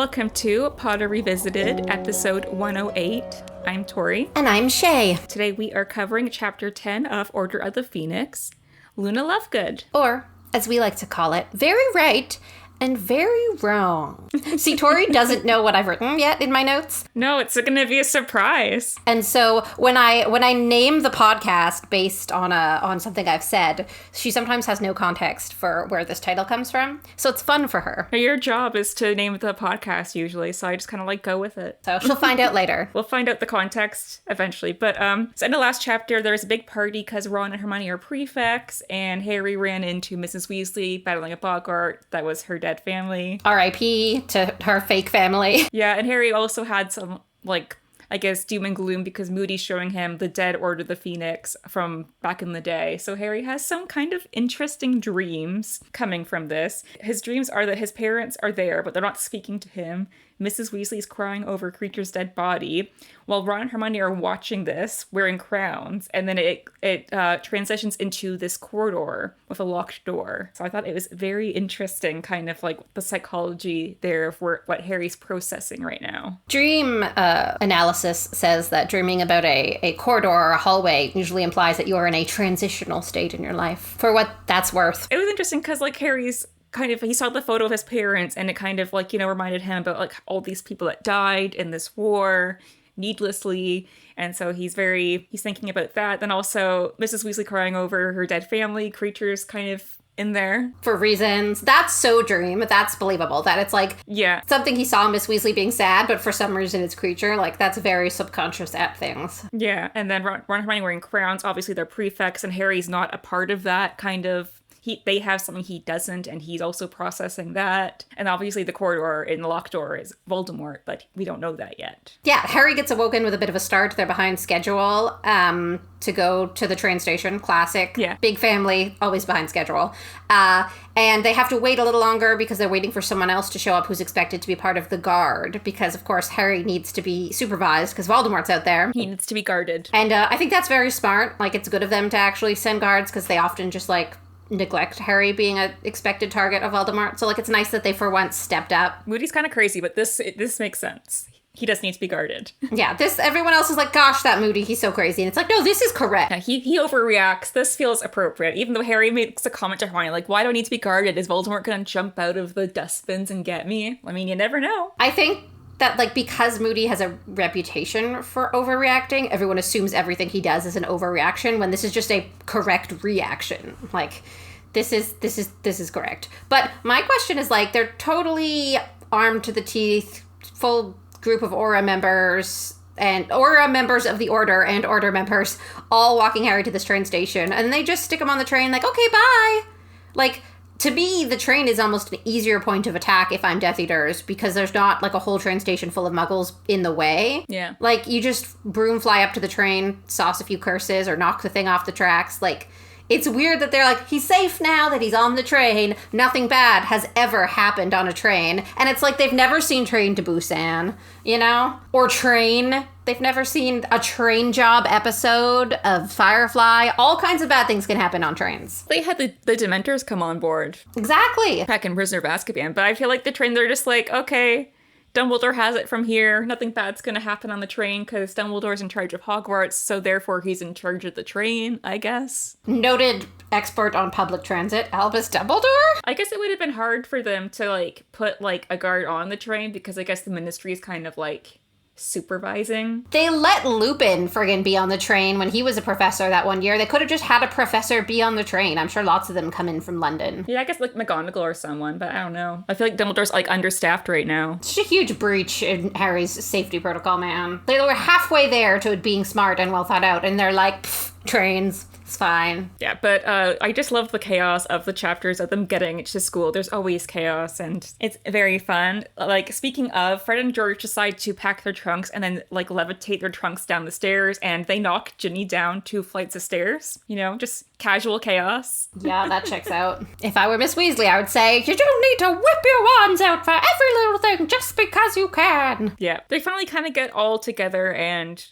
Welcome to Potter Revisited, episode 108. I'm Tori. And I'm Shay. Today we are covering chapter 10 of Order of the Phoenix, Luna Lovegood. Or, as we like to call it, very right and very wrong. See, Tori doesn't know what I've written yet in my notes. No, it's going to be a surprise. And so when I name the podcast based on something I've said, she sometimes has no context for where this title comes from. So it's fun for her. Your job is to name the podcast usually, so I just kind of go with it. So she'll find out later. We'll find out the context eventually. But so in the last chapter, there's a big party because Ron and Hermione are prefects, and Harry ran into Mrs Weasley battling a Bogart that was her dead family. R.I.P. to her fake family. Yeah, and Harry also had some, I guess, doom and gloom because Moody's showing him the dead Order of the Phoenix from back in the day. So Harry has some kind of interesting dreams coming from this. His dreams are that his parents are there, but they're not speaking to him. Mrs. Weasley's crying over Creature's dead body, while Ron and Hermione are watching this, wearing crowns, and then it transitions into this corridor with a locked door. So I thought it was very interesting, kind of the psychology there for what Harry's processing right now. Dream analysis says that dreaming about a corridor or a hallway usually implies that you're in a transitional state in your life, for what that's worth. It was interesting because Harry's he saw the photo of his parents and it kind of reminded him about all these people that died in this war needlessly. And so he's thinking about that. Then also Mrs. Weasley crying over her dead family, Creature's kind of in there. For reasons. That's so Dream. That's believable. That it's something he saw Miss Weasley being sad, but for some reason it's Creature. That's very subconscious at things. Yeah. And then Ron and Hermione wearing crowns. Obviously they're prefects and Harry's not a part of that kind of. They have something he doesn't, and he's also processing that. And obviously the corridor in the locked door is Voldemort, but we don't know that yet. Yeah, Harry gets awoken with a bit of a start. They're behind schedule to go to the train station. Classic. Yeah. Big family, always behind schedule. And they have to wait a little longer because they're waiting for someone else to show up who's expected to be part of the guard. Because, of course, Harry needs to be supervised because Voldemort's out there. He needs to be guarded. And I think that's very smart. It's good of them to actually send guards because they often just, neglect Harry being an expected target of Voldemort. So, it's nice that they, for once, stepped up. Moody's kind of crazy, but this makes sense. He does need to be guarded. Yeah, everyone else is gosh, that Moody, he's so crazy. And it's no, this is correct. Yeah, he overreacts. This feels appropriate. Even though Harry makes a comment to Hermione, why do I need to be guarded? Is Voldemort going to jump out of the dustbins and get me? I mean, you never know. I think that, because Moody has a reputation for overreacting, everyone assumes everything he does is an overreaction when this is just a correct reaction. This is correct. But my question is, they're totally armed to the teeth, full group of Aura members, and Aura members of the Order and Order members all walking Harry to this train station. And they just stick him on the train okay, bye. To me, the train is almost an easier point of attack if I'm Death Eaters, because there's not a whole train station full of muggles in the way. Yeah. You just broom fly up to the train, sauce a few curses, or knock the thing off the tracks. It's weird that they're he's safe now that he's on the train. Nothing bad has ever happened on a train. And it's they've never seen Train to Busan, Or Train. They've never seen a train job episode of Firefly. All kinds of bad things can happen on trains. They had the Dementors come on board. Exactly. Back in Prisoner of Azkaban. But I feel the train, they're just okay, Dumbledore has it from here. Nothing bad's going to happen on the train because Dumbledore's in charge of Hogwarts, so therefore he's in charge of the train, I guess. Noted expert on public transit, Albus Dumbledore? I guess it would have been hard for them to, put, a guard on the train because I guess the Ministry is kind of, supervising. They let Lupin friggin' be on the train when he was a professor that one year. They could have just had a professor be on the train. I'm sure lots of them come in from London. Yeah, I guess McGonagall or someone, but I don't know. I feel Dumbledore's understaffed right now. It's just a huge breach in Harry's safety protocol, man. They were halfway there to it being smart and well thought out, and they're trains. It's fine. Yeah, but I just love the chaos of the chapters of them getting to school. There's always chaos, and it's very fun. Speaking of, Fred and George decide to pack their trunks and then, levitate their trunks down the stairs, and they knock Ginny down 2 flights of stairs. Just casual chaos. Yeah, that checks out. If I were Miss Weasley, I would say, you don't need to whip your wands out for every little thing just because you can. Yeah, they finally kind of get all together and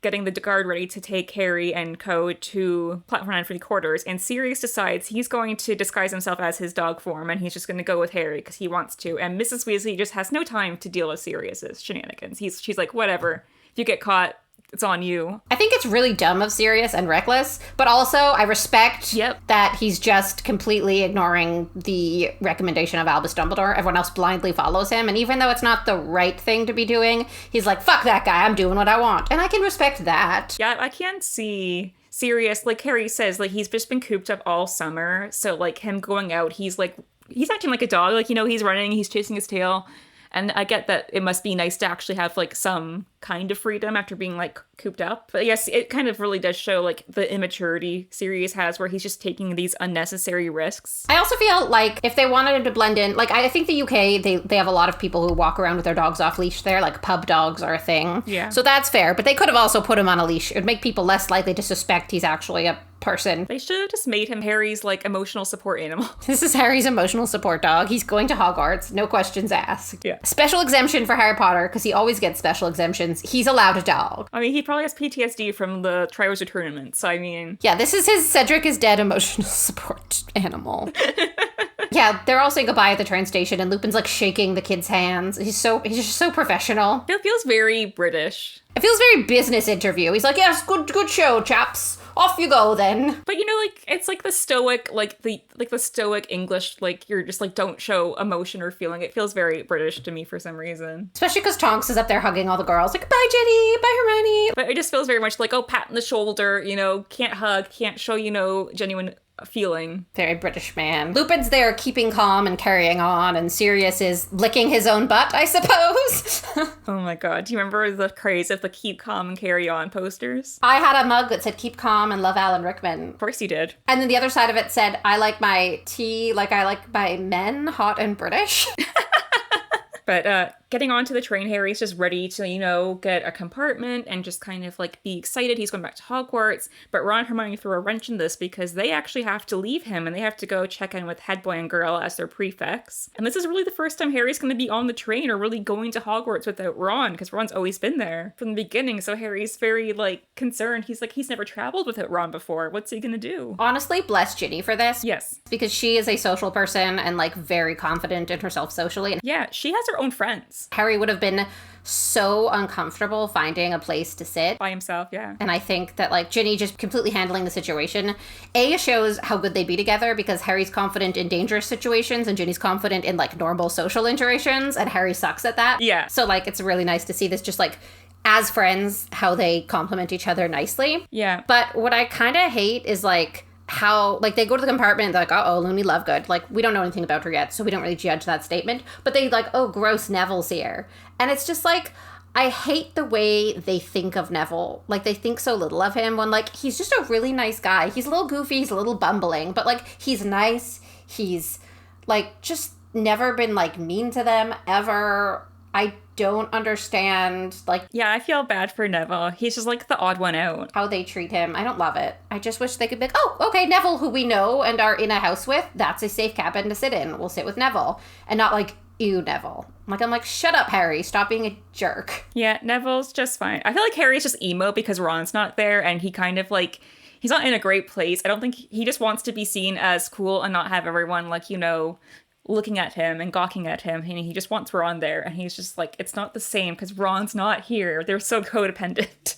getting the guard ready to take Harry and co to Platform 9 for the quarters, and Sirius decides he's going to disguise himself as his dog form, and he's just going to go with Harry because he wants to. And Mrs. Weasley just has no time to deal with Sirius's shenanigans. She's like, whatever. If you get caught, it's on you. I think it's really dumb of Sirius and reckless, but also I respect that he's just completely ignoring the recommendation of Albus Dumbledore. Everyone else blindly follows him, and even though it's not the right thing to be doing, he's like, fuck that guy, I'm doing what I want. And I can respect that. Yeah, I can see Sirius, like Harry says, like he's just been cooped up all summer, so like him going out, he's acting like a dog, like, you know, he's running, he's chasing his tail. And I get that it must be nice to actually have, like, some kind of freedom after being, like, cooped up. But yes, it kind of really does show, like, the immaturity Sirius has where he's just taking these unnecessary risks. I also feel like if they wanted him to blend in, like, I think the UK, they have a lot of people who walk around with their dogs off leash there, like pub dogs are a thing. Yeah. So that's fair. But they could have also put him on a leash. It would make people less likely to suspect he's actually a person. They should have just made him Harry's, like, emotional support animal. This is Harry's emotional support dog. He's going to Hogwarts. No questions asked. Yeah. Special exemption for Harry Potter, because he always gets special exemptions. He's allowed a dog. I mean, he probably has PTSD from the Triwizard Tournament, so I mean... Yeah, this is his Cedric is dead emotional support animal. Yeah, they're all saying goodbye at the train station, and Lupin's, like, shaking the kid's hands. He's just so professional. It feels very British. It feels very business interview. He's like, yes, good show, chaps. Off you go, then. But, you know, like, it's like the stoic, like the stoic English, like, you're just, like, don't show emotion or feeling. It feels very British to me for some reason. Especially because Tonks is up there hugging all the girls. Like, bye, Ginny. Bye, Hermione. But it just feels very much like, oh, pat on the shoulder, you know, can't hug, can't show, you know, genuine feeling. Very British man. Lupin's there keeping calm and carrying on, and Sirius is licking his own butt, I suppose. Oh my god. Do you remember the craze of the keep calm and carry on posters? I had a mug that said keep calm and love Alan Rickman. Of course you did. And then the other side of it said, I like my tea like I like my men, hot and British. But getting onto the train, Harry's just ready to, you know, get a compartment and just kind of, like, be excited. He's going back to Hogwarts. But Ron and Hermione throw a wrench in this because they actually have to leave him and they have to go check in with Head Boy and Girl as their prefects. And this is really the first time Harry's going to be on the train or really going to Hogwarts without Ron, because Ron's always been there from the beginning. So Harry's very, like, concerned. He's like, he's never traveled without Ron before. What's he going to do? Honestly, bless Ginny for this. Yes. Because she is a social person and, like, very confident in herself socially. Yeah, she has her own friends. Harry would have been so uncomfortable finding a place to sit by himself. Yeah. And I think that, like, Ginny just completely handling the situation shows how good they'd be together, because Harry's confident in dangerous situations and Ginny's confident in, like, normal social interactions, and Harry sucks at that. Yeah. So, like, it's really nice to see this just, like, as friends, how they complement each other nicely. Yeah. But what I kind of hate is, like, how, like, they go to the compartment, they're like, uh-oh, Looney Lovegood. Like, we don't know anything about her yet, so we don't really judge that statement. But they, like, oh, gross, Neville's here. And it's just, like, I hate the way they think of Neville. Like, they think so little of him when, like, he's just a really nice guy. He's a little goofy, he's a little bumbling, but, like, he's nice. He's, like, just never been, like, mean to them, ever. I don't understand, like... Yeah, I feel bad for Neville. He's just, like, the odd one out. How they treat him. I don't love it. I just wish they could be like, oh, okay, Neville, who we know and are in a house with, that's a safe cabin to sit in. We'll sit with Neville. And not like, ew, Neville. Like, I'm like, shut up, Harry. Stop being a jerk. Yeah, Neville's just fine. I feel like Harry's just emo because Ron's not there, and he kind of, like... He's not in a great place. I don't think... He just wants to be seen as cool and not have everyone, like, you know... looking at him and gawking at him, and he just wants Ron there, and he's just like, it's not the same because Ron's not here. They're so codependent.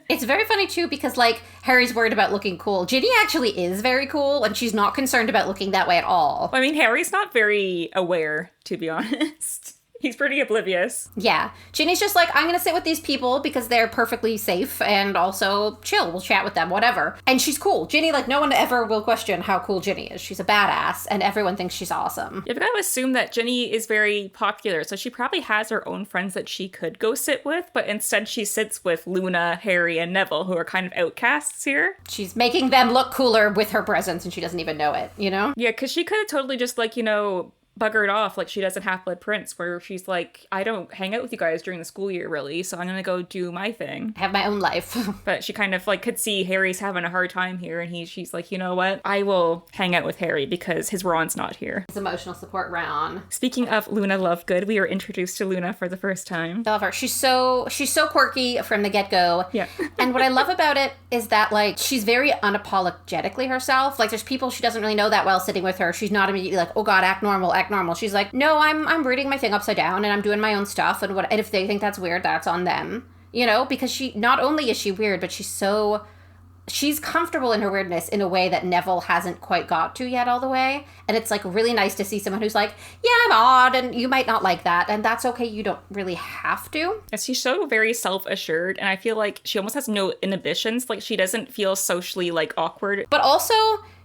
It's very funny too, because, like, Harry's worried about looking cool. Ginny actually is very cool, and she's not concerned about looking that way at all. I mean, Harry's not very aware, to be honest. He's pretty oblivious. Yeah. Ginny's just like, I'm going to sit with these people because they're perfectly safe and also chill. We'll chat with them, whatever. And she's cool. Ginny, like, no one ever will question how cool Ginny is. She's a badass and everyone thinks she's awesome. You've got to assume that Ginny is very popular, so she probably has her own friends that she could go sit with, but instead she sits with Luna, Harry, and Neville, who are kind of outcasts here. She's making them look cooler with her presence and she doesn't even know it, you know? Yeah, because she could have totally just, like, you know... buggered off like she does in Half-Blood Prince, where she's like, I don't hang out with you guys during the school year really, so I'm gonna go do my thing. Have my own life. But she kind of like could see Harry's having a hard time here, and she's like, you know what? I will hang out with Harry because his Ron's not here. His emotional support Ron. Speaking of Luna Lovegood, we were introduced to Luna for the first time. I love her. She's so quirky from the get-go. Yeah. And what I love about it is that, like, she's very unapologetically herself. Like, there's people she doesn't really know that well sitting with her. She's not immediately like, oh God, act normal, act normal. She's like, no, I'm reading my thing upside down and I'm doing my own stuff, and if they think that's weird, that's on them. You know, because she, not only is she weird, but she's comfortable in her weirdness in a way that Neville hasn't quite got to yet all the way. And it's like really nice to see someone who's like, yeah, I'm odd and you might not like that. And that's okay. You don't really have to. And she's so very self-assured. And I feel like she almost has no inhibitions. Like she doesn't feel socially like awkward. But also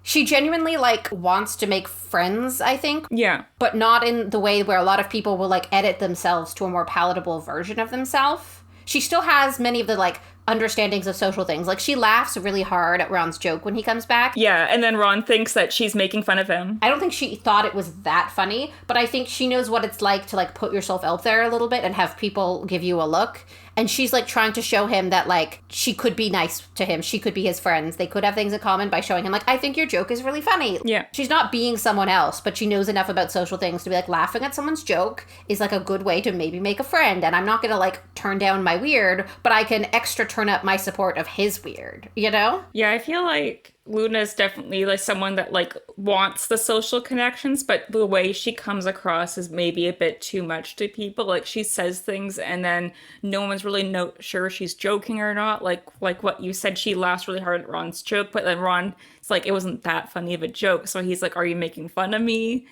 she genuinely like wants to make friends, I think. Yeah. But not in the way where a lot of people will like edit themselves to a more palatable version of themselves. She still has many of the like understandings of social things. Like she laughs really hard at Ron's joke when he comes back. Yeah, and then Ron thinks that she's making fun of him. I don't think she thought it was that funny, but I think she knows what it's like to like put yourself out there a little bit and have people give you a look. And she's like trying to show him that like she could be nice to him. She could be his friends. They could have things in common by showing him like, I think your joke is really funny. Yeah. She's not being someone else, but she knows enough about social things to be like, laughing at someone's joke is like a good way to maybe make a friend. And I'm not going to like turn down my weird, but I can extra turn up my support of his weird, you know? Yeah, I feel like Luna is definitely like someone that like wants the social connections, but the way she comes across is maybe a bit too much to people. Like she says things and then no one's really sure she's joking or not. Like what you said, she laughs really hard at Ron's joke, but then Ron, it's like, it wasn't that funny of a joke. So he's like, are you making fun of me?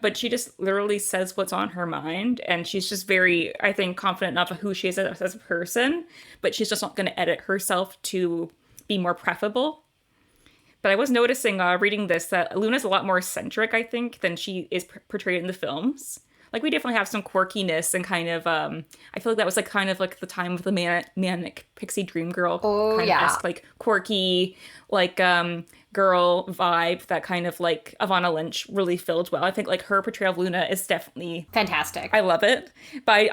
But she just literally says what's on her mind. And she's just very, I think, confident enough of who she is as a person, but she's just not going to edit herself to be more preferable. But I was noticing, reading this, that Luna's a lot more eccentric, I think, than she is portrayed in the films. Like, we definitely have some quirkiness and kind of, I feel like that was, like, kind of, like, the time of the manic pixie dream girl. Oh, kind yeah. of like, quirky, like, girl vibe that kind of, like, Ivana Lynch really filled well. I think, like, her portrayal of Luna is definitely... fantastic. I love it. But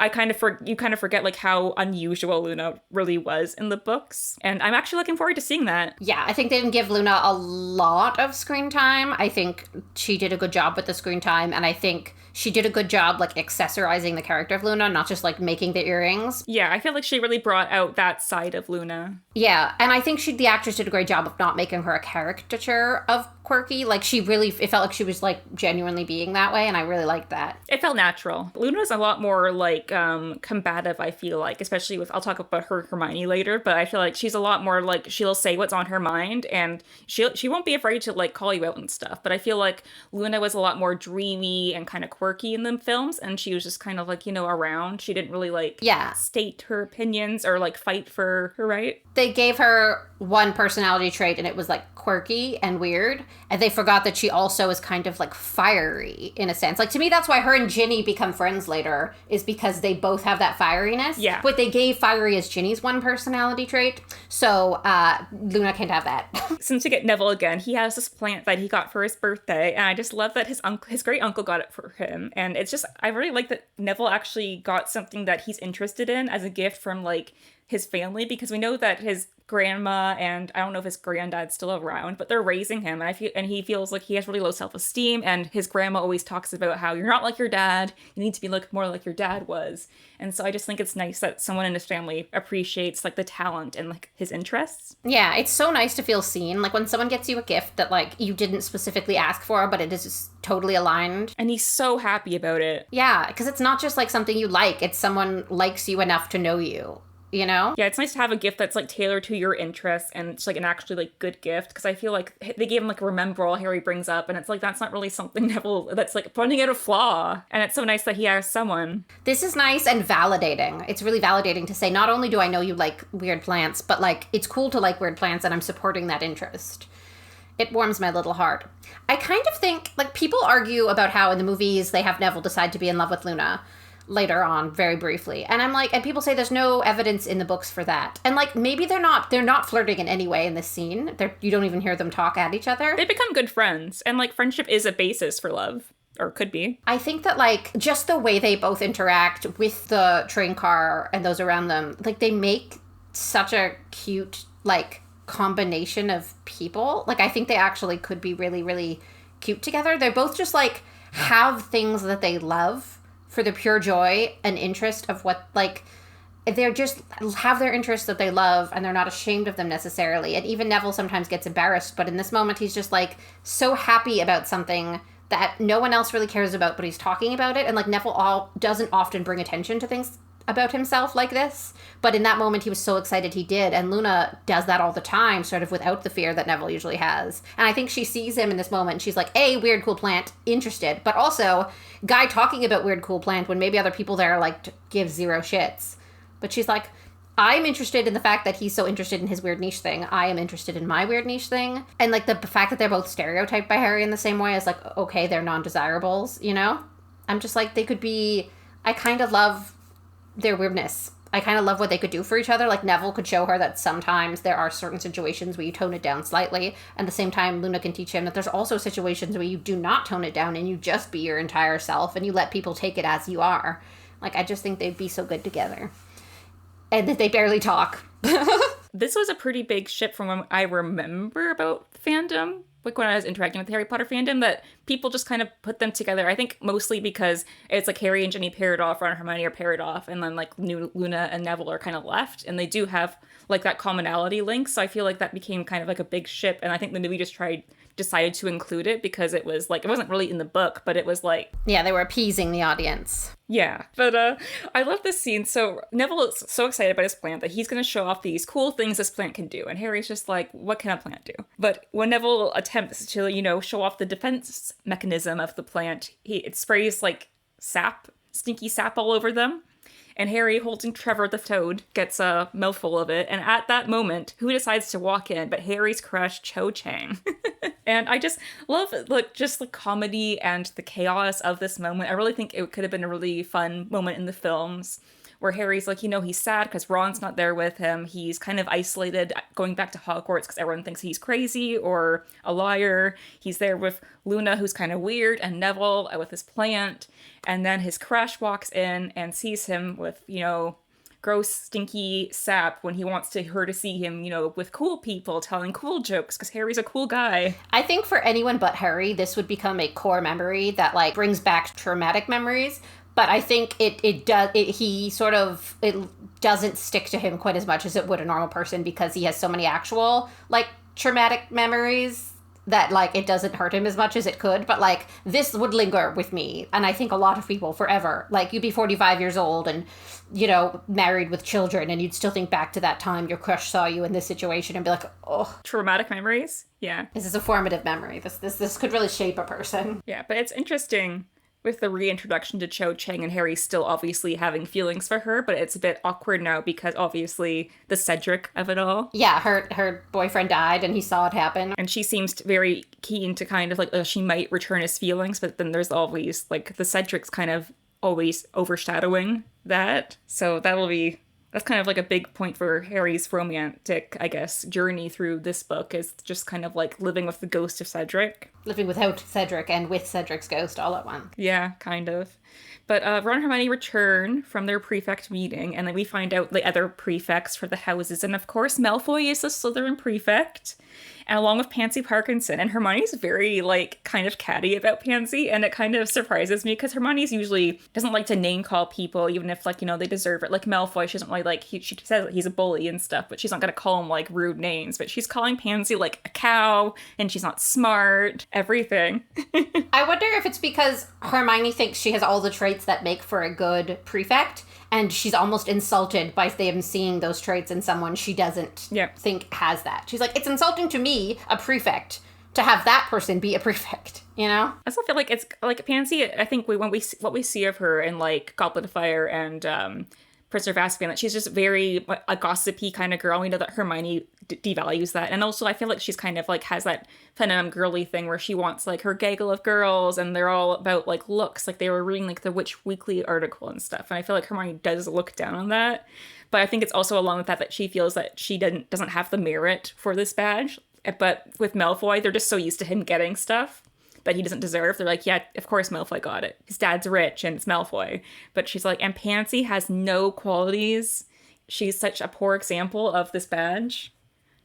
you kind of forget, like, how unusual Luna really was in the books. And I'm actually looking forward to seeing that. Yeah, I think they didn't give Luna a lot of screen time. I think she did a good job with the screen time, and I think she did a good job, like, accessorizing the character of Luna, not just, like, making the earrings. Yeah, I feel like she really brought out that side of Luna. Yeah, and I think the actress did a great job of not making her a caricature of quirky. Like, it felt like she was, like, genuinely being that way, and I really liked that. It felt natural. Luna's a lot more, like, combative, I feel like, especially with, I'll talk about her Hermione later, but I feel like she's a lot more, like, she'll say what's on her mind, and she won't be afraid to, like, call you out and stuff, but I feel like Luna was a lot more dreamy and kind of quirky in the films, and she was just kind of, like, you know, around. She didn't really, like, state her opinions or, like, fight for her right. They gave her one personality trait, and it was, like, quirky and weird, and they forgot that she also is kind of, like, fiery, in a sense. Like, to me, that's why her and Ginny become friends later, is because they both have that fieriness. Yeah. But they gave fiery as Ginny's one personality trait, so Luna can't have that. Since we get Neville again, he has this plant that he got for his birthday, and I just love that his great uncle got it for him, and it's just, I really like that Neville actually got something that he's interested in as a gift from, like, his family, because we know that his grandma and I don't know if his granddad's still around, but they're raising him, and he feels like he has really low self-esteem, and his grandma always talks about how you're not like your dad, you need to be more like your dad was. And so I just think it's nice that someone in his family appreciates, like, the talent and, like, his interests. Yeah, it's so nice to feel seen. Like, when someone gets you a gift that, like, you didn't specifically ask for, but it is just totally aligned. And he's so happy about it. Yeah, because it's not just, like, something you like, it's someone likes you enough to know you. You know? Yeah, it's nice to have a gift that's, like, tailored to your interests, and it's, like, an actually, like, good gift, because I feel like they gave him, like, a remember all Harry brings up, and it's, like, that's not really something Neville, that's, like, pointing out a flaw, and it's so nice that he has someone. This is nice and validating. It's really validating to say, not only do I know you like weird plants, but, like, it's cool to like weird plants, and I'm supporting that interest. It warms my little heart. I kind of think, like, people argue about how in the movies they have Neville decide to be in love with Luna later on, very briefly. And I'm like, and people say there's no evidence in the books for that. And, like, maybe they're not flirting in any way in this scene. You don't even hear them talk at each other. They become good friends, and, like, friendship is a basis for love. or could be. I think that, like, just the way they both interact with the train car and those around them, like, they make such a cute, like, combination of people. Like, I think they actually could be really, really cute together. They're both just, like, have things that they love for the pure joy and interest of what, like, they're just have their interests that they love, and they're not ashamed of them necessarily. And even Neville sometimes gets embarrassed, but in this moment he's just, like, so happy about something that no one else really cares about, but he's talking about it. And, like, Neville doesn't often bring attention to things about himself like this, but in that moment he was so excited he did. And Luna does that all the time, sort of without the fear that Neville usually has. And I think she sees him in this moment and she's like, A, weird cool plant, interested, but also guy talking about weird cool plant when maybe other people there, like, give zero shits. But she's like, I'm interested in the fact that he's so interested in his weird niche thing. I am interested in my weird niche thing. And, like, the fact that they're both stereotyped by Harry in the same way is like, okay, they're non-desirables, you know? I'm just like, they could be, I kind of love their weirdness. I kind of love what they could do for each other. Like, Neville could show her that sometimes there are certain situations where you tone it down slightly. And at the same time, Luna can teach him that there's also situations where you do not tone it down and you just be your entire self and you let people take it as you are. Like, I just think they'd be so good together. And that they barely talk. This was a pretty big shift from when I remember about fandom, like when I was interacting with the Harry Potter fandom, that people just kind of put them together. I think mostly because it's like Harry and Ginny paired off, Ron and Hermione are paired off, and then like Luna and Neville are kind of left, and they do have like that commonality link. So I feel like that became kind of like a big ship, and I think the movie just decided to include it because it was like, it wasn't really in the book, but it was like, yeah, they were appeasing the audience. Yeah, but I love this scene. So Neville is so excited about his plant that he's going to show off these cool things this plant can do. And Harry's just like, what can a plant do? But when Neville attempts to, you know, show off the defense mechanism of the plant, it sprays like sap, stinky sap all over them. And Harry, holding Trevor the Toad, gets a mouthful of it. And at that moment, who decides to walk in but Harry's crush, Cho Chang. And I just love, like, just the comedy and the chaos of this moment. I really think it could have been a really fun moment in the films where Harry's like, you know, he's sad because Ron's not there with him. He's kind of isolated going back to Hogwarts because everyone thinks he's crazy or a liar. He's there with Luna, who's kind of weird, and Neville with his plant. And then his crush walks in and sees him with, you know, gross, stinky sap when he wants her to see him, you know, with cool people telling cool jokes because Harry's a cool guy. I think for anyone but Harry, this would become a core memory that, like, brings back traumatic memories. But I think it doesn't stick to him quite as much as it would a normal person because he has so many actual, like, traumatic memories that, like, it doesn't hurt him as much as it could. But, like, this would linger with me, and I think a lot of people forever. Like, you'd be 45 years old and, you know, married with children, and you'd still think back to that time your crush saw you in this situation and be like, oh. Traumatic memories? Yeah. This is a formative memory. This could really shape a person. Yeah, but it's interesting with the reintroduction to Cho Chang and Harry still obviously having feelings for her, but it's a bit awkward now because obviously the Cedric of it all. Yeah, her boyfriend died and he saw it happen. And she seems very keen to kind of like, she might return his feelings, but then there's always like the Cedric's kind of always overshadowing that. So that's kind of like a big point for Harry's romantic, I guess, journey through this book is just kind of like living with the ghost of Cedric. Living without Cedric and with Cedric's ghost all at once. Yeah, kind of. But Ron and Hermione return from their prefect meeting, and then we find out the other prefects for the houses. And of course, Malfoy is the Slytherin prefect, and along with Pansy Parkinson. And Hermione's very, like, kind of catty about Pansy, and it kind of surprises me, because Hermione's usually doesn't like to name call people, even if, like, you know, they deserve it. Like, Malfoy, she doesn't really, like, she says that he's a bully and stuff, but she's not gonna call him, like, rude names. But she's calling Pansy, like, a cow, and she's not smart, everything. I wonder if it's because Hermione thinks she has all the traits that make for a good prefect, and she's almost insulted by them seeing those traits in someone she doesn't think has that. She's like, it's insulting to me, a prefect, to have that person be a prefect, you know? I still feel like it's, like, Pansy, I think what we see of her in, like, Goblet of Fire and Prisoner of Azkaban, that she's just very a gossipy kind of girl. We know that Hermione devalues that. And also I feel like she's kind of like has that feminine girly thing where she wants like her gaggle of girls and they're all about like looks. Like they were reading like the Witch Weekly article and stuff. And I feel like Hermione does look down on that. But I think it's also along with that she feels that she doesn't have the merit for this badge. But with Malfoy, they're just so used to him getting stuff that he doesn't deserve. They're like, yeah, of course Malfoy got it. His dad's rich and it's Malfoy. But she's like, and Pansy has no qualities. She's such a poor example of this badge.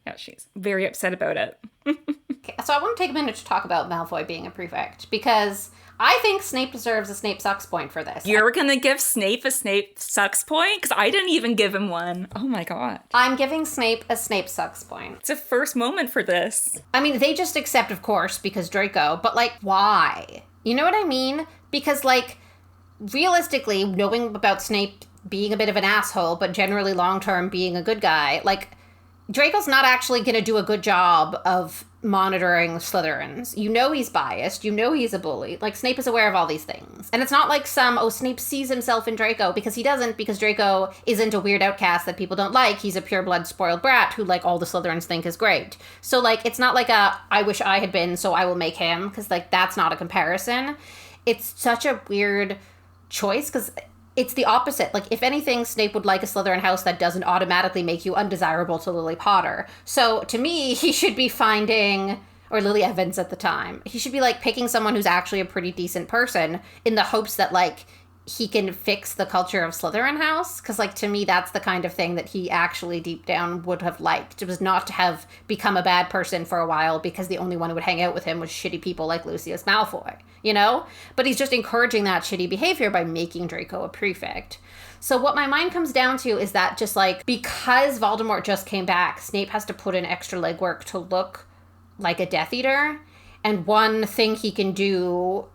Yeah, she's very upset about it. Okay, so I want to take a minute to talk about Malfoy being a prefect, because I think Snape deserves a Snape sucks point for this. You're gonna give Snape a Snape sucks point? Because I didn't even give him one. Oh my god. I'm giving Snape a Snape sucks point. It's a first moment for this. I mean, they just accept, of course, because Draco, but, like, why? You know what I mean? Because, like, realistically, knowing about Snape being a bit of an asshole, but generally long-term being a good guy, like, Draco's not actually going to do a good job of monitoring Slytherins. You know he's biased. You know he's a bully. Like, Snape is aware of all these things. And it's not like Snape sees himself in Draco, because he doesn't, because Draco isn't a weird outcast that people don't like. He's a pureblood spoiled brat who, like, all the Slytherins think is great. So, like, it's not like I wish I had been, so I will make him, because, like, that's not a comparison. It's such a weird choice, because it's the opposite. Like, if anything, Snape would like a Slytherin house that doesn't automatically make you undesirable to Lily Potter. So, to me, he should be finding, or Lily Evans at the time, he should be, like, picking someone who's actually a pretty decent person in the hopes that, like, he can fix the culture of Slytherin house. Because, like, to me, that's the kind of thing that he actually deep down would have liked. It was not to have become a bad person for a while because the only one who would hang out with him was shitty people like Lucius Malfoy, you know? But he's just encouraging that shitty behavior by making Draco a prefect. So what my mind comes down to is that just, like, because Voldemort just came back, Snape has to put in extra legwork to look like a Death Eater. And one thing he can do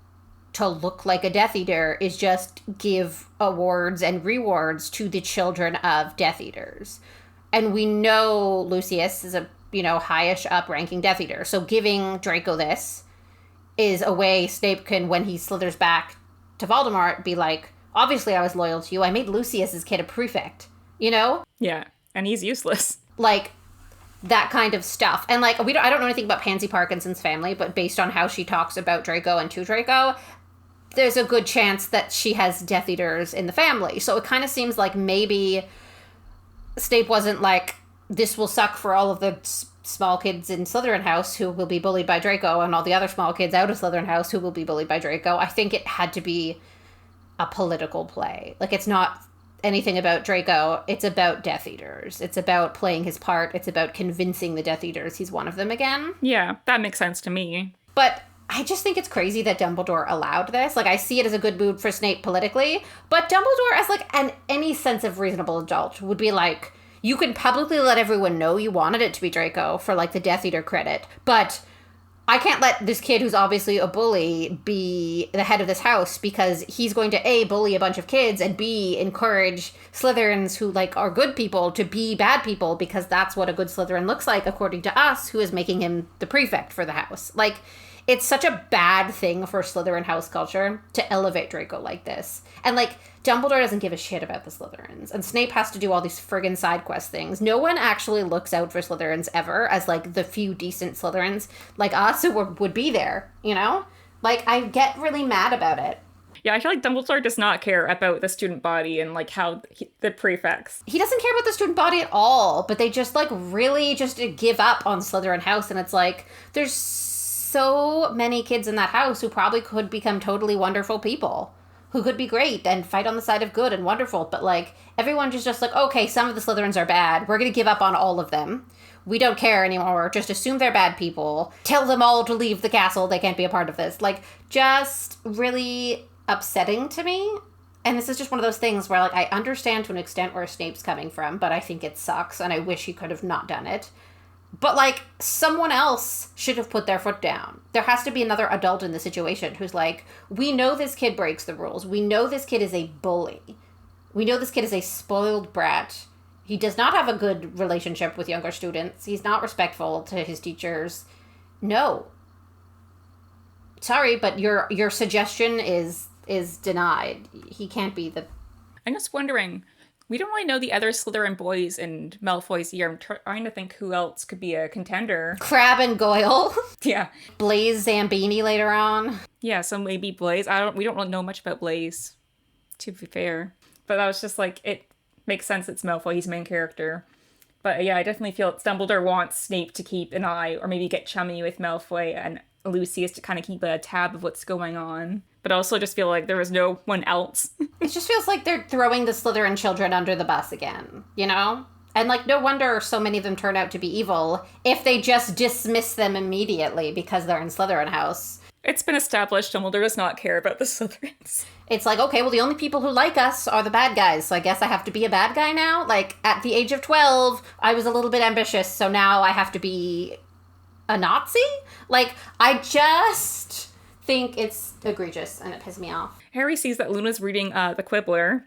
to look like a Death Eater is just give awards and rewards to the children of Death Eaters. And we know Lucius is a, you know, highish up-ranking Death Eater. So giving Draco this is a way Snape can, when he slithers back to Voldemort, be like, obviously I was loyal to you. I made Lucius's kid a prefect, you know? Yeah, and he's useless. Like, that kind of stuff. And, like, I don't know anything about Pansy Parkinson's family, but based on how she talks about Draco and to Draco, there's a good chance that she has Death Eaters in the family. So it kind of seems like maybe Snape wasn't like, this will suck for all of the small kids in Slytherin house who will be bullied by Draco and all the other small kids out of Slytherin house who will be bullied by Draco. I think it had to be a political play. Like, it's not anything about Draco. It's about Death Eaters. It's about playing his part. It's about convincing the Death Eaters he's one of them again. Yeah, that makes sense to me. But I just think it's crazy that Dumbledore allowed this. Like, I see it as a good move for Snape politically, but Dumbledore, as, like, any sense of reasonable adult, would be like, you can publicly let everyone know you wanted it to be Draco for, like, the Death Eater credit, but I can't let this kid who's obviously a bully be the head of this house because he's going to, A, bully a bunch of kids, and B, encourage Slytherins who, like, are good people to be bad people because that's what a good Slytherin looks like, according to us, who is making him the prefect for the house. Like, it's such a bad thing for Slytherin house culture to elevate Draco like this. And, like, Dumbledore doesn't give a shit about the Slytherins. And Snape has to do all these friggin' side quest things. No one actually looks out for Slytherins ever as, like, the few decent Slytherins like us who would be there, you know? Like, I get really mad about it. Yeah, I feel like Dumbledore does not care about the student body and, like, how the prefects. He doesn't care about the student body at all, but they just, like, really just give up on Slytherin house. And it's like, there's so many kids in that house who probably could become totally wonderful people, who could be great and fight on the side of good and wonderful. But, like, everyone just like, okay, some of the Slytherins are bad. We're going to give up on all of them. We don't care anymore. Just assume they're bad people. Tell them all to leave the castle. They can't be a part of this. Like, just really upsetting to me. And this is just one of those things where, like, I understand to an extent where Snape's coming from, but I think it sucks and I wish he could have not done it. But, like, someone else should have put their foot down. There has to be another adult in the situation who's like, we know this kid breaks the rules. We know this kid is a bully. We know this kid is a spoiled brat. He does not have a good relationship with younger students. He's not respectful to his teachers. No. Sorry, but your suggestion is denied. He can't be the... I'm just wondering... We don't really know the other Slytherin boys in Malfoy's year. I'm trying to think who else could be a contender. Crabbe and Goyle. Yeah. Blaise Zambini later on. Yeah, so maybe Blaise. We don't really know much about Blaise, to be fair. But that was just like, it makes sense it's Malfoy, he's the main character. But yeah, I definitely feel Dumbledore wants Snape to keep an eye, or maybe get chummy with Malfoy and Lucius to kind of keep a tab of what's going on. But I also just feel like there was no one else. It just feels like they're throwing the Slytherin children under the bus again, you know? And, like, no wonder so many of them turn out to be evil if they just dismiss them immediately because they're in Slytherin house. It's been established Dumbledore does not care about the Slytherins. It's like, okay, well, the only people who like us are the bad guys, so I guess I have to be a bad guy now? Like, at the age of 12, I was a little bit ambitious, so now I have to be a Nazi? Like, I just think it's egregious, and it pisses me off. Harry sees that Luna's reading the Quibbler,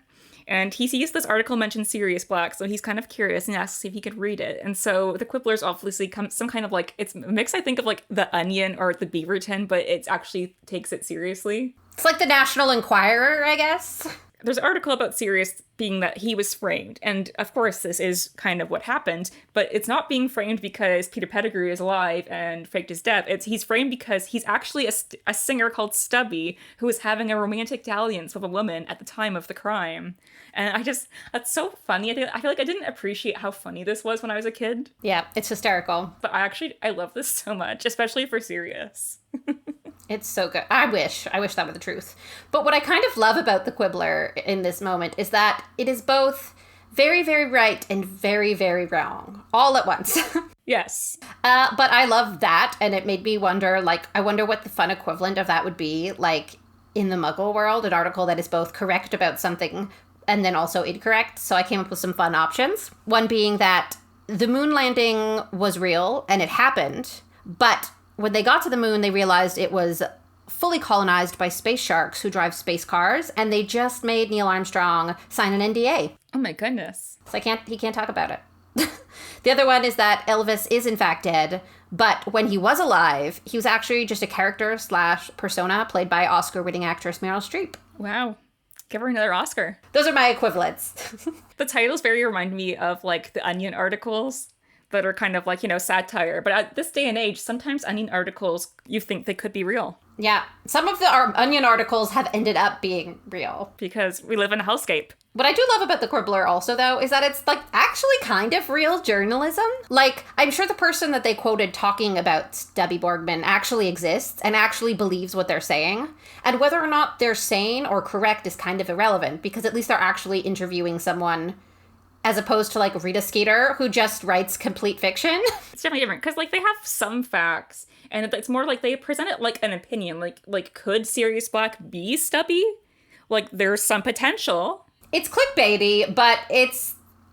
and he sees this article mention Sirius Black, so he's kind of curious and asks if he could read it. And so the Quibbler's obviously some kind of like, it's a mix, I think, of like The Onion or the Beaverton, but it actually takes it seriously. It's like the National Enquirer, I guess. There's an article about Sirius being that he was framed, and of course this is kind of what happened, but it's not being framed because Peter Pettigrew is alive and faked his death. He's framed because he's actually a singer called Stubby who was having a romantic dalliance with a woman at the time of the crime. And that's so funny. I feel like I didn't appreciate how funny this was when I was a kid. Yeah, it's hysterical. But I love this so much, especially for Sirius. It's so good. I wish that were the truth. But what I kind of love about the Quibbler in this moment is that it is both very, very right and very, very wrong, all at once. Yes. But I love that, and it made me wonder, like, I wonder what the fun equivalent of that would be, like, in the Muggle world, an article that is both correct about something and then also incorrect. So I came up with some fun options. One being that the moon landing was real, and it happened, but when they got to the moon, they realized it was fully colonized by space sharks who drive space cars, and they just made Neil Armstrong sign an NDA. Oh my goodness. So he can't talk about it. The other one is that Elvis is in fact dead, but when he was alive, he was actually just a character / persona played by Oscar-winning actress Meryl Streep. Wow. Give her another Oscar. Those are my equivalents. The titles very remind me of like the Onion articles that are kind of like, satire. But at this day and age, sometimes Onion articles, you think they could be real. Yeah. Some of the Onion articles have ended up being real. Because we live in a hellscape. What I do love about the Quibbler also, though, is that it's, like, actually kind of real journalism. Like, I'm sure the person that they quoted talking about Stubby Borgman actually exists and actually believes what they're saying. And whether or not they're sane or correct is kind of irrelevant, because at least they're actually interviewing someone as opposed to, like, Rita Skeeter, who just writes complete fiction. It's definitely different, because, like, they have some facts, and it's more like they present it like an opinion. Like could Sirius Black be Stubby? Like, there's some potential. It's clickbaity, but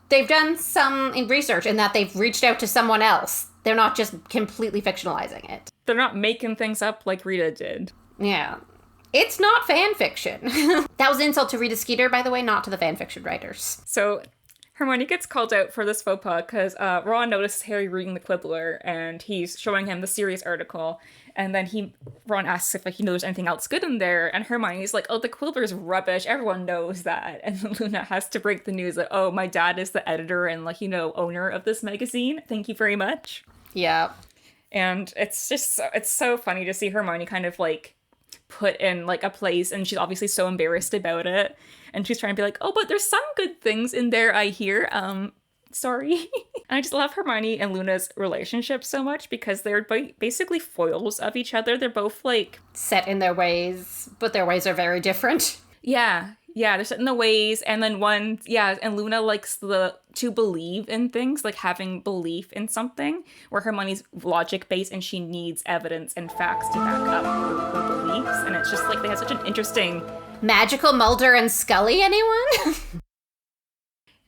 they've done some research in that they've reached out to someone else. They're not just completely fictionalizing it. They're not making things up like Rita did. Yeah. It's not fan fiction. That was an insult to Rita Skeeter, by the way, not to the fan fiction writers. So Hermione gets called out for this faux pas because Ron notices Harry reading the Quibbler, and he's showing him the Sirius article. And then Ron asks if there's anything else good in there, and Hermione's like, "Oh, the Quibbler's rubbish. Everyone knows that." And Luna has to break the news that, "Oh, my dad is the editor and owner of this magazine. Thank you very much." Yeah. And it's so funny to see Hermione kind of like put in like a place, and she's obviously so embarrassed about it. And she's trying to be like, "Oh, but there's some good things in there, I hear. Sorry." And I just love Hermione and Luna's relationship so much because they're basically foils of each other. They're both like set in their ways, but their ways are very different. Yeah, they're set in the ways. And then and Luna likes to believe in things, like having belief in something, where Hermione's logic-based and she needs evidence and facts to back up her beliefs. And it's just like they have such an interesting... Magical Mulder and Scully, anyone?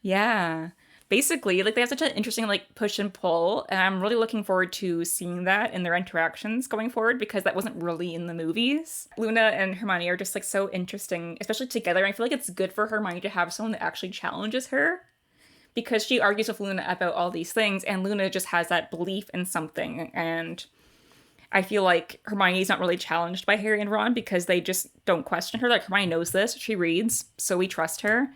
Yeah. Basically, like, they have such an interesting, like, push and pull, and I'm really looking forward to seeing that in their interactions going forward, because that wasn't really in the movies. Luna and Hermione are just, like, so interesting, especially together, and I feel like it's good for Hermione to have someone that actually challenges her, because she argues with Luna about all these things, and Luna just has that belief in something, and I feel like Hermione's not really challenged by Harry and Ron, because they just don't question her. Like, Hermione knows this, she reads, so we trust her.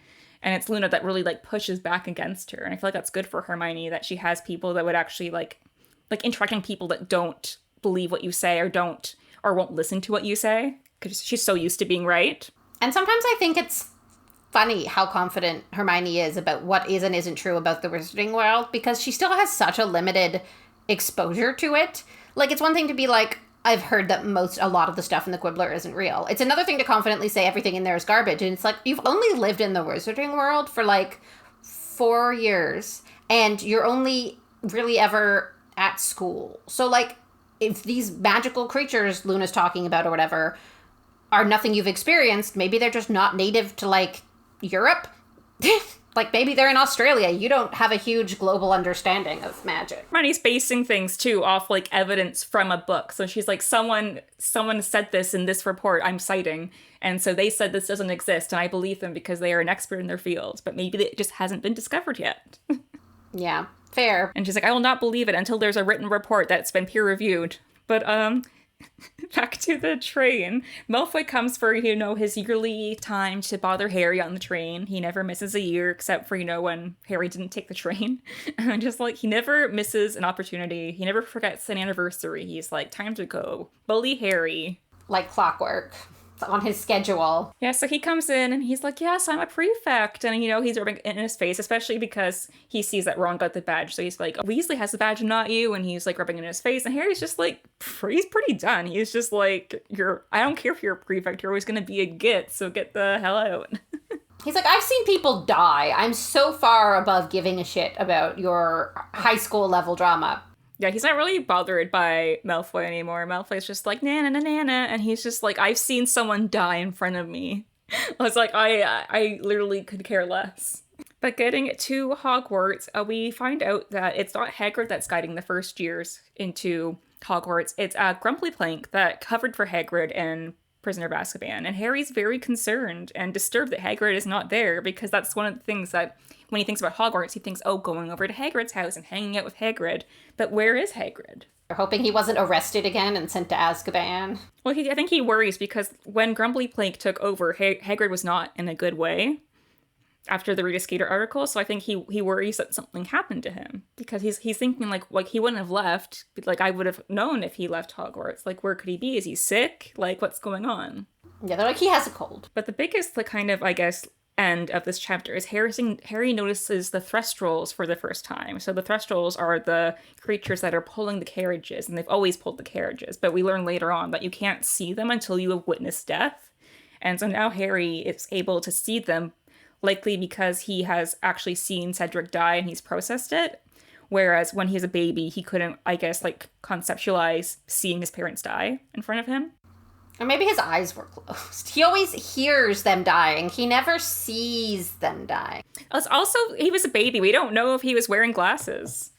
And it's Luna that really, like, pushes back against her. And I feel like that's good for Hermione, that she has people that would actually, like interacting people that don't believe what you say or won't listen to what you say. Because she's so used to being right. And sometimes I think it's funny how confident Hermione is about what is and isn't true about the Wizarding world. Because she still has such a limited exposure to it. Like, it's one thing to be like, I've heard that a lot of the stuff in the Quibbler isn't real. It's another thing to confidently say everything in there is garbage. And it's like, you've only lived in the wizarding world for like 4 years. And you're only really ever at school. So like, if these magical creatures Luna's talking about or whatever are nothing you've experienced, maybe they're just not native to like Europe. Like, maybe they're in Australia. You don't have a huge global understanding of magic. Hermione's basing things, too, off, like, evidence from a book. So she's like, someone said this in this report I'm citing, and so they said this doesn't exist, and I believe them because they are an expert in their field. But maybe it just hasn't been discovered yet. Yeah, fair. And she's like, I will not believe it until there's a written report that's been peer-reviewed. But, back to the train. Malfoy comes for, his yearly time to bother Harry on the train. He never misses a year except for, when Harry didn't take the train. And just like, he never misses an opportunity. He never forgets an anniversary. He's like, time to go. Bully Harry. Like clockwork. On his schedule. Yeah, so he comes in and he's like, yes, I'm a prefect. And, he's rubbing it in his face, especially because he sees that Ron got the badge. So he's like, Weasley has the badge and not you. And he's like rubbing it in his face. And Harry's just like, he's pretty done. He's just like, I don't care if you're a prefect. You're always going to be a git. So get the hell out. He's like, I've seen people die. I'm so far above giving a shit about your high school level drama. Yeah, he's not really bothered by Malfoy anymore. Malfoy's just like, na-na-na-na-na, and he's just like, I've seen someone die in front of me. I was like, I literally could care less. But getting to Hogwarts, we find out that it's not Hagrid that's guiding the first years into Hogwarts. It's Grumpy Plank that covered for Hagrid in Prisoner of Azkaban. And Harry's very concerned and disturbed that Hagrid is not there, because that's one of the things that when he thinks about Hogwarts, he thinks, oh, going over to Hagrid's house and hanging out with Hagrid. But where is Hagrid? We're hoping he wasn't arrested again and sent to Azkaban. Well, I think he worries because when Grumpy Plank took over, Hagrid was not in a good way after the Rita Skeeter article. So I think he worries that something happened to him, because he's thinking like he wouldn't have left. Like, I would have known if he left Hogwarts. Like, where could he be? Is he sick? Like, what's going on? Yeah, they're like, he has a cold. But the biggest, kind of, I guess, end of this chapter is Harry notices the Thestrals for the first time. So the Thestrals are the creatures that are pulling the carriages, and they've always pulled the carriages, but we learn later on that you can't see them until you have witnessed death. And so now Harry is able to see them, likely because he has actually seen Cedric die and he's processed it. Whereas when he's a baby, he couldn't, I guess, conceptualize seeing his parents die in front of him. Or maybe his eyes were closed. He always hears them dying. He never sees them die. Also, he was a baby. We don't know if he was wearing glasses.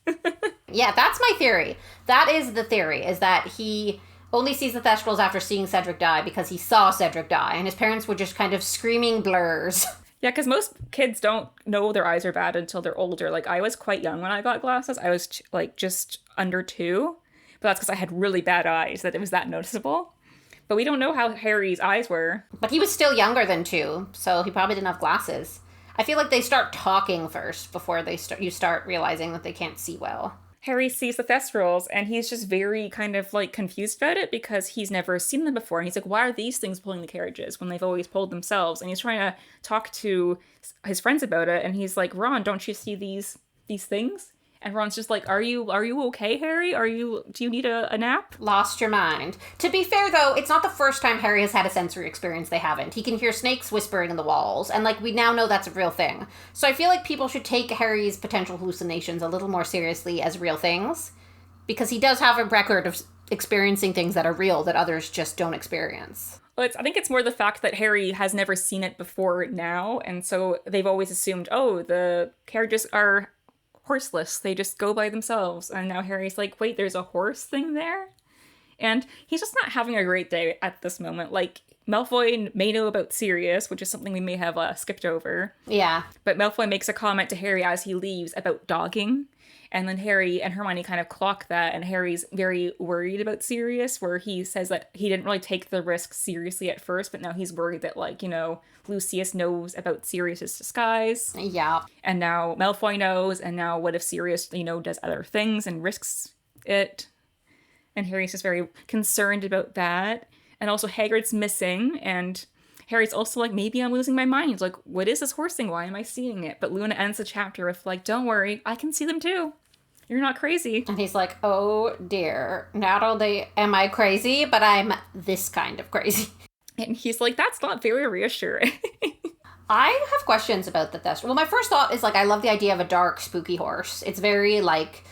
Yeah, that's my theory. That is the theory, is that he only sees the Thestrals after seeing Cedric die because he saw Cedric die, and his parents were just kind of screaming blurs. Yeah, because most kids don't know their eyes are bad until they're older. Like, I was quite young when I got glasses. I was, just under 2. But that's because I had really bad eyes, that it was that noticeable. But we don't know how Harry's eyes were. But he was still younger than 2, so he probably didn't have glasses. I feel like they start talking first before you start realizing that they can't see well. Harry sees the Thestrals, and he's just very kind of, confused about it because he's never seen them before. And he's like, why are these things pulling the carriages when they've always pulled themselves? And he's trying to talk to his friends about it, and he's like, Ron, don't you see these things? And Ron's just like, are you okay, Harry? Do you need a nap? Lost your mind. To be fair, though, it's not the first time Harry has had a sensory experience they haven't. He can hear snakes whispering in the walls, and, we now know that's a real thing. So I feel like people should take Harry's potential hallucinations a little more seriously as real things, because he does have a record of experiencing things that are real that others just don't experience. Well, I think it's more the fact that Harry has never seen it before now, and so they've always assumed, oh, the carriages are horseless, they just go by themselves. And now Harry's like, wait, there's a horse thing there? And he's just not having a great day at this moment. Malfoy may know about Sirius, which is something we may have skipped over. Yeah. But Malfoy makes a comment to Harry as he leaves about dogging. And then Harry and Hermione kind of clock that, and Harry's very worried about Sirius, where he says that he didn't really take the risk seriously at first, but now he's worried that, Lucius knows about Sirius's disguise. Yeah. And now Malfoy knows, and now what if Sirius, does other things and risks it? And Harry's just very concerned about that. And also Hagrid's missing, and Harry's also like, maybe I'm losing my mind. He's like, what is this horse thing? Why am I seeing it? But Luna ends the chapter with don't worry, I can see them too. You're not crazy. And he's like, oh dear, not only am I crazy, but I'm this kind of crazy. And he's like, that's not very reassuring. I have questions about the Thestral. Well, my first thought is, like, I love the idea of a dark, spooky horse. It's very, like,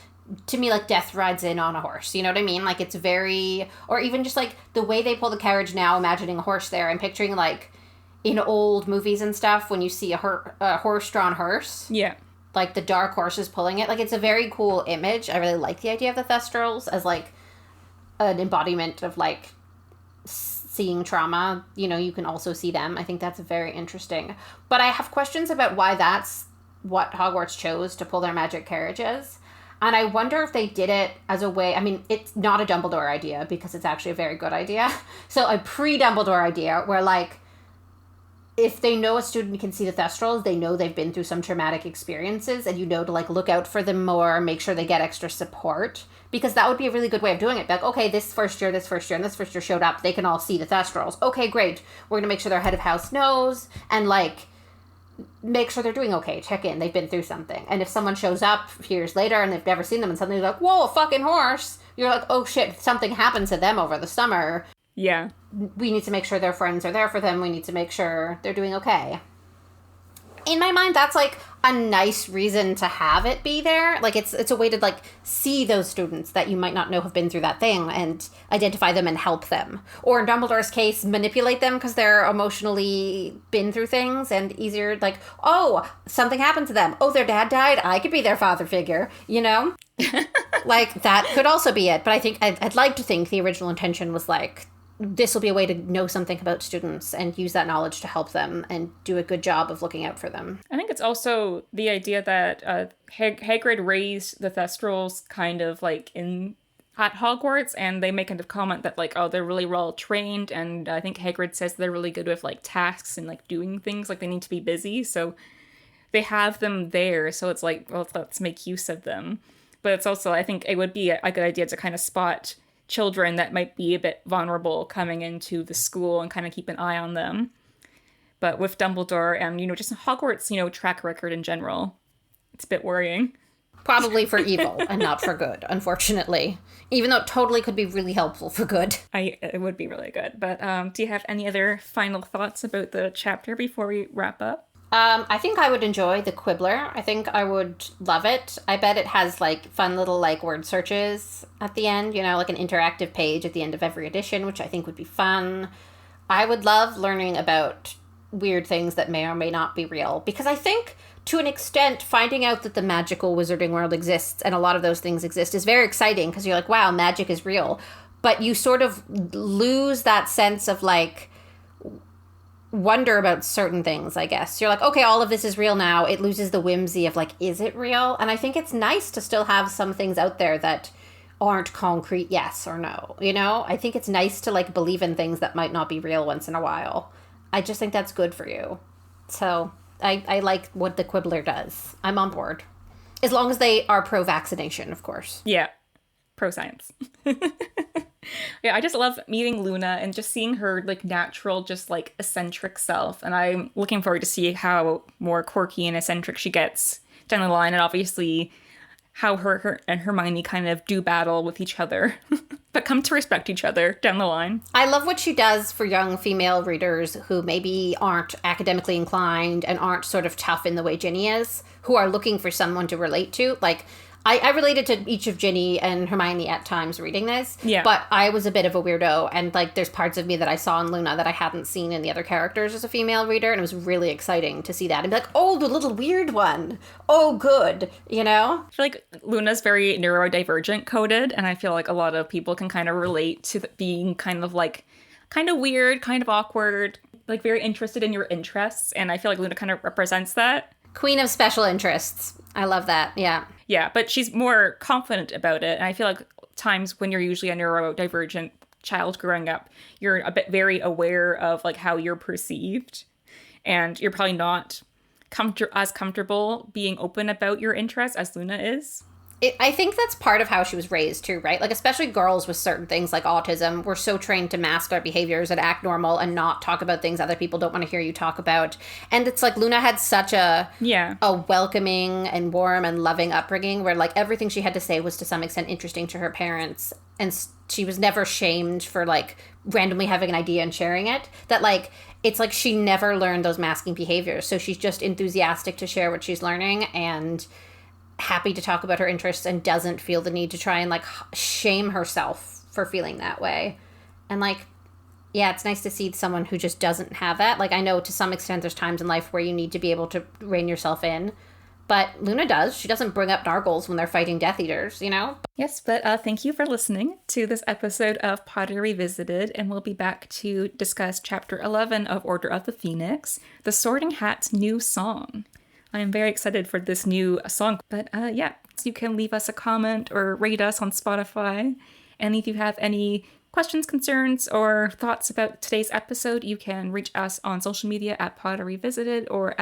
to me, like, death rides in on a horse. You know what I mean? Like, it's very... Or even just, like, the way they pull the carriage now, imagining a horse there. I'm picturing, like, in old movies and stuff, when you see a horse-drawn hearse. Yeah. Like, the dark horses pulling it. Like, it's a very cool image. I really like the idea of the Thestrals as, like, an embodiment of, like, seeing trauma. You know, you can also see them. I think that's very interesting. But I have questions about why that's what Hogwarts chose to pull their magic carriages. And I wonder if they did it as a way... I mean, it's not a Dumbledore idea, because it's actually a very good idea. So a pre-Dumbledore idea where, like, if they know a student can see the Thestrals, they know they've been through some traumatic experiences, and you know to, like, look out for them more, make sure they get extra support. Because that would be a really good way of doing it. Like, okay, this first year, and this first year showed up. They can all see the Thestrals. Okay, great. We're going to make sure their head of house knows, and, like, make sure they're doing okay. Check in. They've been through something. And if someone shows up years later and they've never seen them, and suddenly they're like, whoa, a fucking horse. You're like, oh shit, something happened to them over the summer. Yeah. We need to make sure their friends are there for them. We need to make sure they're doing okay. In my mind, that's, like, a nice reason to have it be there. Like, it's a way to, like, see those students that you might not know have been through that thing and identify them and help them. Or in Dumbledore's case, manipulate them because they're emotionally been through things, and easier, like, oh, something happened to them. Oh, their dad died. I could be their father figure, you know? Like, that could also be it. But I think I'd like to think the original intention was, like, this will be a way to know something about students and use that knowledge to help them and do a good job of looking out for them. I think it's also the idea that Hagrid raised the Thestrals kind of, like, at Hogwarts, and they make kind of comment that, like, oh, they're really well trained, and I think Hagrid says they're really good with, like, tasks and, like, doing things, like, they need to be busy, so they have them there, so it's like, well, let's make use of them. But it's also, I think it would be a good idea to kind of spot children that might be a bit vulnerable coming into the school and kind of keep an eye on them. But with Dumbledore and, you know, just Hogwarts, you know, track record in general, it's a bit worrying. Probably for evil and not for good, unfortunately. Even though it totally could be really helpful for good. It would be really good. But do you have any other final thoughts about the chapter before we wrap up? I think I would enjoy the Quibbler. I think I would love it. I bet it has, like, fun little, like, word searches at the end, you know, like an interactive page at the end of every edition, which I think would be fun. I would love learning about weird things that may or may not be real, because I think, to an extent, finding out that the magical wizarding world exists, and a lot of those things exist, is very exciting, because you're like, wow, magic is real. But you sort of lose that sense of, like, wonder about certain things, I guess. You're like, okay, all of this is real now. It loses the whimsy of, like, is it real? And I think it's nice to still have some things out there that aren't concrete yes or no, you know? I think it's nice to, like, believe in things that might not be real once in a while. I just think that's good for you. So I like what the Quibbler does. I'm on board. As long as they are pro-vaccination, of course. Yeah. Pro-science. Yeah, I just love meeting Luna and just seeing her, like, natural, just, like, eccentric self. And I'm looking forward to see how more quirky and eccentric she gets down the line. And obviously how her and Hermione kind of do battle with each other, but come to respect each other down the line. I love what she does for young female readers who maybe aren't academically inclined and aren't sort of tough in the way Ginny is, who are looking for someone to relate to. Like, I related to each of Ginny and Hermione at times reading this, but I was a bit of a weirdo, and, like, there's parts of me that I saw in Luna that I hadn't seen in the other characters as a female reader, and it was really exciting to see that and be like, oh, the little weird one. Oh, good, you know? I feel like Luna's very neurodivergent coded, and I feel like a lot of people can kind of relate to being kind of weird, kind of awkward, like, very interested in your interests, and I feel like Luna kind of represents that. Queen of special interests. I love that, yeah. Yeah, but she's more confident about it. And I feel like times when you're usually a neurodivergent child growing up, you're very aware of, like, how you're perceived. And you're probably not as comfortable being open about your interests as Luna is. I think that's part of how she was raised too, right? Like, especially girls with certain things like autism, we're so trained to mask our behaviors and act normal and not talk about things other people don't want to hear you talk about. And it's like Luna had such a welcoming and warm and loving upbringing where like everything she had to say was to some extent interesting to her parents, and she was never shamed for like randomly having an idea and sharing it. That like it's like she never learned those masking behaviors, so she's just enthusiastic to share what she's learning and happy to talk about her interests and doesn't feel the need to try and like shame herself for feeling that way. And like, yeah, it's nice to see someone who just doesn't have that. Like, I know to some extent there's times in life where you need to be able to rein yourself in, but Luna does. She doesn't bring up Nargles when they're fighting Death Eaters, you know? Yes, but thank you for listening to this episode of Potter Revisited, and we'll be back to discuss Chapter 11 of Order of the Phoenix, The Sorting Hat's New Song. I am very excited for this new song. But yeah, so you can leave us a comment or rate us on Spotify. And if you have any questions, concerns, or thoughts about today's episode, you can reach us on social media at Potter Revisited or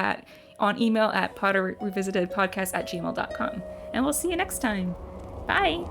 on email at potterrevisitedpodcast@gmail.com. And we'll see you next time. Bye!